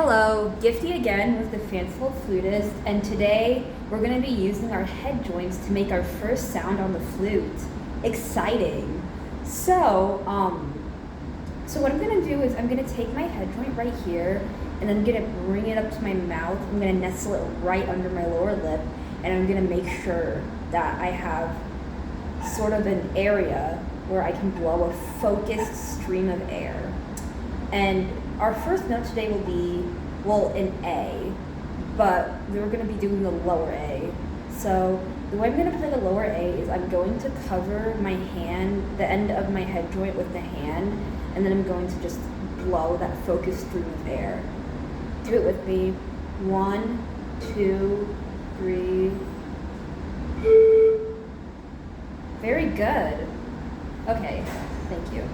Hello, Gifty again with the Fanciful Flutist, and today we're going to be using our head joints to make our first sound on the flute. Exciting! So what I'm going to do is I'm going to take my head joint right here, and I'm going to bring it up to my mouth. I'm going to nestle it right under my lower lip, and I'm going to make sure that I have sort of an area where I can blow a focused stream of air. And our first note today will be, well, an A, but we're going to be doing the lower A. So the way I'm going to play the lower A is I'm going to cover my hand, the end of my head joint with the hand, and then I'm going to just blow that focused stream of air. Do it with me. 1, 2, 3. Very good. Okay, thank you.